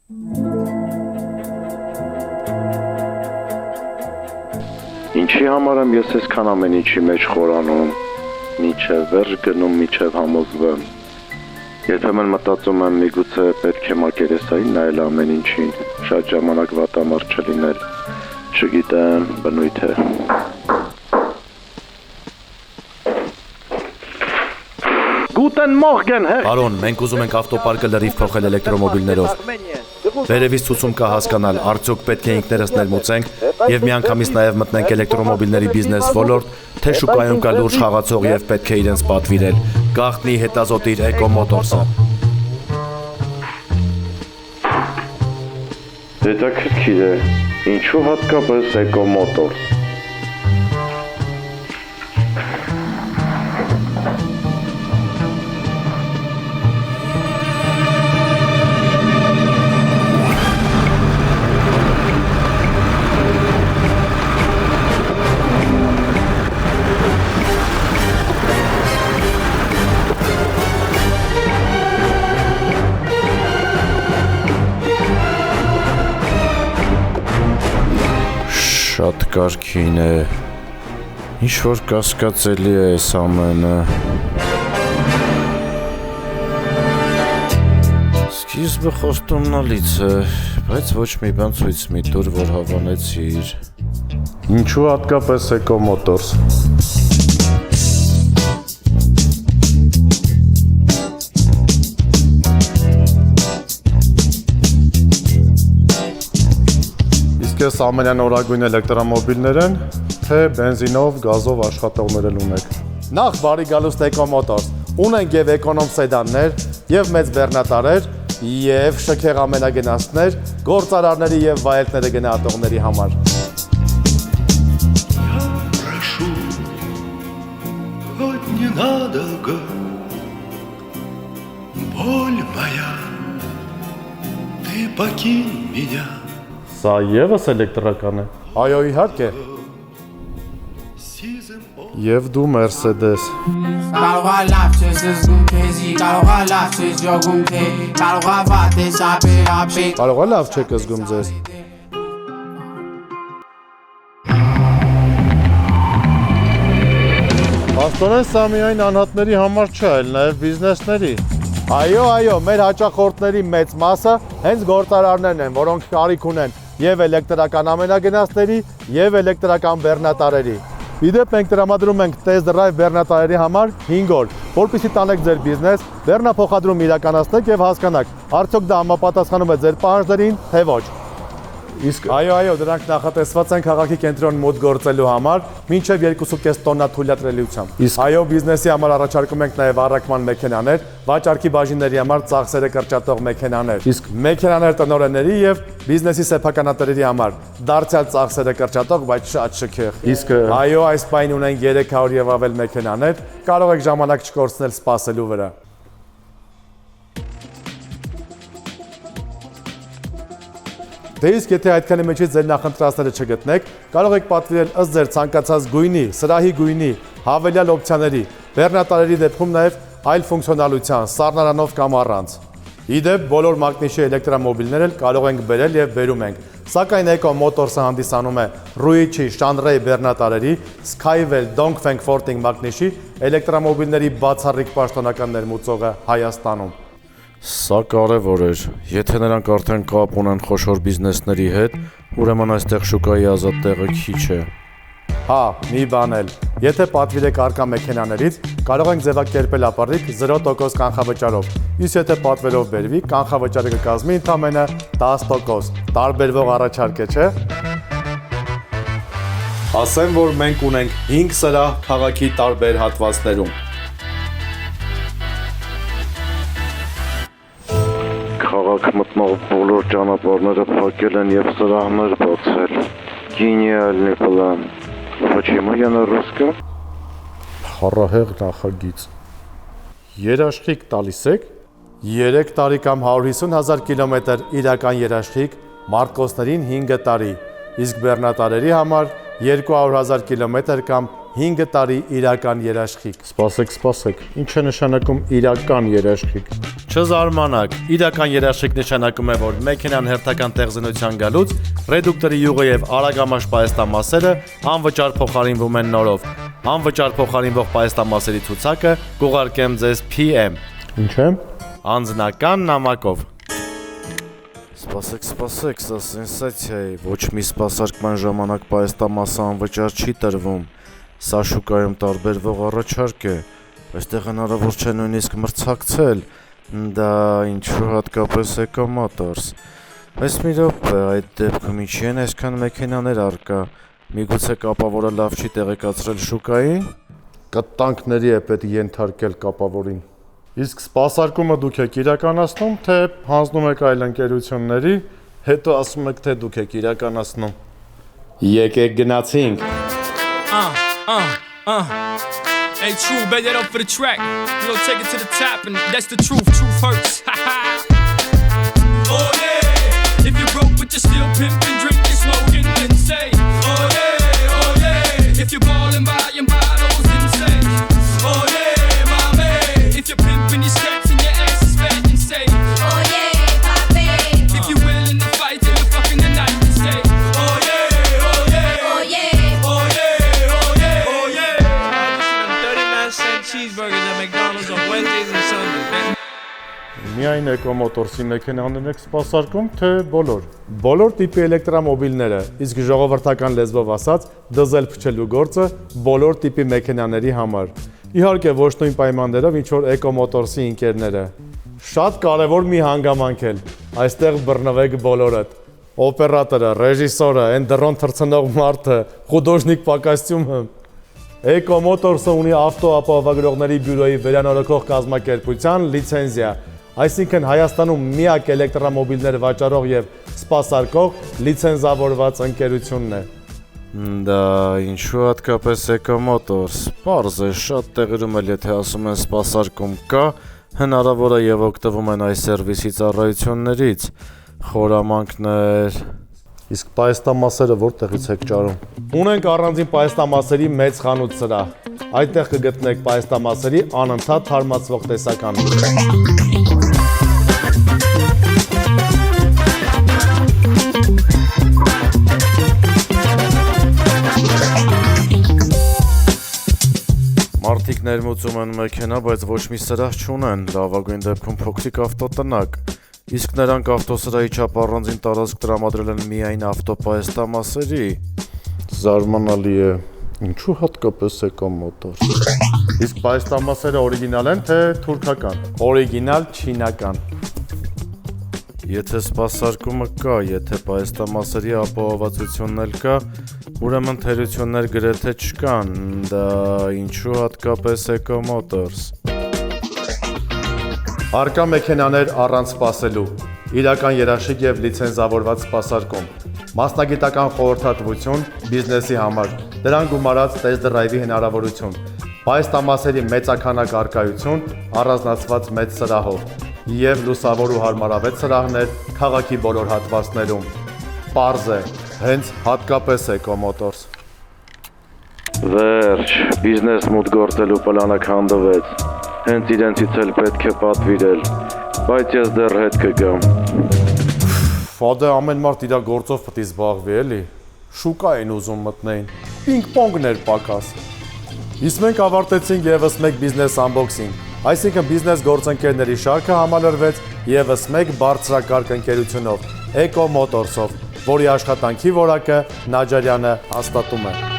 Ինչի համար եմ ես այսքան ամեն ինչի մեջ խորանում, միջև վերջ գնում, միջև համոզվեմ։ Երբեմն մտածում եմ միգուցե պետք է մակերեսային նայել ամեն ինչին, շատ ժամանակ վատամարդ չլինել, չգիտեմ, բնույթ է։ Guten Morgen, Herr։ Պարոն, մենք ուզում ենք ավտոպարկը լրիվ փոխել էլեկտրոմոբիլներով։ Վերևից ցուցում կա հասկանալ, արդյոք պետք է ինքներս ներմուծենք եւ միանգամից նաեւ մտնենք էլեկտրոմոբիլների բիզնես ոլորտ, թե շուկայում կա լուրջ խաղացող եւ պետք է իրենց պատվիրել։ Գաղտնի հետազոտիր Էկոմոտորսը։ Հետաքրքիր է, ինչու հատկապես Էկոմոտորս։ Շատ կարգին է, ինչ-որ կասկածելի է այս ամենը։ Սկիզբը խոստումնալից է, բայց ոչ մի բան ցույց մի տուր, որ հավանեցիր։ Ինչու հատկապես Էկոմոտորս։ Ես ամենանորագույն էլեկտրոմոբիլներ են, թե բենզինով, գազով աշխատողներ ունեք։ Նախ բարի գալուստ Էկոմոտորս։ Ունենք եւ էկոնոմ սեդաններ, եւ մեծ բեռնատարեր, եւ շքեղ ամենագնացներ, գործարարների եւ վայելքները գնահատողների համար։ Прошу, хоть ненадолго, боль моя, ты покинь меня. Սա եւս էլեկտրական է։ Այո, իհարկե։ Եվ դու Mercedes։ Կարողա լավ չես զգում քեզի, կարողա լավ չես ջոգում թե, կարողա վատ ես ապեր։ Կարողա լավ չեք զգում ձեզ։ Աստորեն սա միայն անհատների համար չէ, այլ նաև բիզնեսների։ Այո, մեր հաճախորդների մեծ մասը հենց գործարարներն են, որոնք կարիք ունեն եւ էլեկտրական ամենագնացների եւ էլեկտրական բեռնատարերի։ Իդեպ մենք տրամադրում ենք Test Drive բեռնատարերի համար 5 օր, որպեսզի տանեք ձեր բիզնես, բեռնափոխադրում իրականացնեք եւ հասկանաք, արդյոք դա համապատասխանում է ձեր պահանջներին, թե ոչ։ Իսկ այո, դրանք նախատեսված են քաղաքի կենտրոն մոտ գործելու համար, մինչև 2.5 տոննա թույլատրելիությամբ։ Իսկ այո, բիզնեսի համար առաջարկում ենք նաև առաքման մեքենաներ, վաճառքի բաժինների համար ծախսերը կրճատող մեքենաներ։ Իսկ մեքենաներ տնօրենների եւ բիզնեսի սեփականատերերի համար դարձյալ ծախսերը կրճատող, բայց շատ շքեղ։ Իսկ այո, այս պայն ունենք 300 եւ ավել մեքենաներ, կարող եք ժամանակ չկորցնել սպասելու վրա։ Դե իսկ եթե այդքանի մեջից ձեր նախընտրածները չգտնեք, կարող եք պատվիրել ըստ ձեր ցանկացած գույնի, սրահի գույնի, հավելյալ օպցիաների, բեռնատարերի դեպքում նաև այլ ֆունկցիոնալության, սառնարանով կամ առանց։ Իդեպ բոլոր մագնիշի էլեկտրոմոբիլներ էլ կարող ենք բերել եւ բերում ենք։ Սակայն Էկոմոտորսը հանդիսանում է Ruichi, Shanrei բեռնատարերի, Skywell, Dongfeng Forting մագնիշի էլեկտրոմոբիլների բացառիկ պաշտոնական ներմուծողը Հայաստանում։ Սա կարևոր էր, եթե նրանք արդեն կապ ունեն խոշոր բիզնեսների հետ, ուրեմն այստեղ շուկայի ազատ տեղը քիչ է։ Հա, մի բան էլ, եթե պատվիրեք առկա մեքենաներից, կարող ենք ձևակերպել ապառիկ 0% կանխավճարով, իսկ եթե պատվերով բերվի, կանխավճարը կկազմի ընդամենը 10%, տարբերվող առաջարկ է, չէ՞։ Ասեմ, որ մենք ունենք 5 սրահ քաղաքի տարբեր հատվածներում։ Քաղաք մտնող բոլոր ճանապարհները փակել են եւ սրահներ բացել։ Գենիալնի պլան։ Почему я на русском? Փառահեղ նախագիծ։ Երաշխիք տալիս եք 3 տարի կամ 150,000 կիլոմետր իրական երաշխիք, Մարկոսներին 5 տարի, իսկ բեռնատարերի համար 200,000 կիլոմետր կամ 5 տարի իրական երաշխիք։ Սպասեք, ինչ է նշանակում իրական երաշխիք։ Չզարմանաք, իրական երաշխիք նշանակում է, որ մեքենան հերթական տեղզնության գալուց ռեդուկտորի յուղը եւ արագամաշ պայեստամասերը անվճար փոխարինվում են նորով։ Անվճար փոխարինվող պայեստամասերի ցուցակը կուղարկեմ ձեզ PM։ Ինչ է։ Անձնական նամակով։ Սպասեք, սա սենսացիա է, ոչ մի սպասարկման ժամանակ պայեստամասը անվճար չի տրվում։ Սա շուկայում տարբերվող առաջարկ է, այստեղ հնարավոր չէ նույնիսկ մրցակցել, դա ինչու հատկապես Eco-Motors։ Այս մի րոպե, այդ դեպքում ինչի են այսքան մեքենաներ առկա, միգուցե կապավորը լավ չի տեղեկացրել շուկային։ Կտանքների է պետք ենթարկել կապավորին։ Իսկ սպասարկումը դուք եք իրականացնում, թե հանձնում եք այլ ընկերությունների, հետո ասում եք, թե դուք եք իրականացնում։ Եկեք գնացինք։ Hey, true, bet that up for the track. You gon' take it to the top, and that's the truth. Truth hurts. Oh yeah. If you're broke but you're still pimping, drinking, smoking, then say, oh yeah. If you're ballin', buying bottles, then say, oh yeah, my man. If you're pimping your stats and your ass is fat, then say, oh yeah, papi. If you're willing to fight till the fucking the night, then say, oh yeah, oh yeah, oh yeah, oh yeah, oh yeah, oh yeah. 39-cent cheeseburgers at McDonald's on Wednesdays and Sundays. Միայն Eco-Motors-ի մեքենաներ եք սպասարկում, թե բոլոր։ Բոլոր տիպի էլեկտրամոբիլները, իսկ ժողովրդական լեզվով ասած, դիզել փչելու գործը բոլոր տիպի մեքենաների համար։ Իհարկե ոչ նույն պայմաններով, ինչ որ Eco-Motors-ի ընկերները։ Շատ կարևոր մի հանգամանք էլ, այստեղ բռնվեք բոլորդ։ Օպերատորը, ռեժիսորը, այն դրոն թռցնող մարդը, խուդոժնիկ պակոստյումը։ Eco-Motors-ը ունի ավտոապահովագրողների բյուրոյի վերանորոգող կազմակերպության լիցենզիա, այսինքն Հայաստանում միակ էլեկտրամոբիլներ վաճառող եւ սպասարկող լիցենզավորված ընկերությունն է։ Դա ինչու հատկապես Eco-Motors։ Պարզ է, շատ տեղերում էլ եթե ասում են սպասարկում կա, հնարավոր է եւ օգտվում են այս սերվիսի ծառայություններից։ Խորամանկներ։ Իսկ պայեստամասերը որտեղից եք ճարում։ Ունենք առանձին պայեստամասերի մեծ խանութ սրահ։ Այդտեղ կգտնեք պայեստամասերի անընդհատ թարմացվող տեսականը։ Մարդիկ ներմուծում են մեքենա, բայց ոչ մի սրահ չունեն, լավագույն դեպքում փոքրիկ ավտոտնակ։ Իսկ նրանք ավտոսրահի չափ առանձին տարածք տրամադրել են միայն ավտոպայեստամասերի։ Զարմանալի է, ինչու հատկապես Eco-Motors։ Իսկ պայեստամասերը օրիգինալ են, թե թուրքական։ Օրիգինալ չինական։ Եթե սպասարկումը կա, եթե պայեստամասերի ապահովվածությունն էլ կա, ուրեմն թերություններ գրեթե չկան, դա ինչու հատկապես Eco-Motors։ Արկա մեքենաներ առանց սպասելու, իրական երաշխիք եւ լիցենզավորված սպասարկում, մասնագիտական խորհրդատվություն բիզնեսի համար, դրան գումարած test drive-ի հնարավորություն, պայեստամասերի մեծաքանակ առկայություն առանձնացված մեծ սրահով եւ լուսավոր ու հարմարավետ սրահներ քաղաքի բոլոր հատվածներում։ Պարզ է, հենց հատկապես Eco-Motors։ Վերջ, բիզնես մուտք գործելու պլանը քանդվեց։ Հենց իրենցից էլ պետք է պատվիրել, բայց ես դեռ հետ կգամ։ Ֆադե ամեն մարդ իր գործով պետք է զբաղվի, էլի։ Շուկա են ուզում մտնեին։ Պինգ-պոնգներ պակաս։ Իսկ մենք ավարտեցինք եւս մեկ բիզնես unboxing, այսինքն բիզնես գործընկերների շարքը համալրվեց եւս մեկ բարձրակարգ ընկերությունով, Eco-Motors-ով, որի աշխատանքի որակը Նաջարյանը հաստատում է։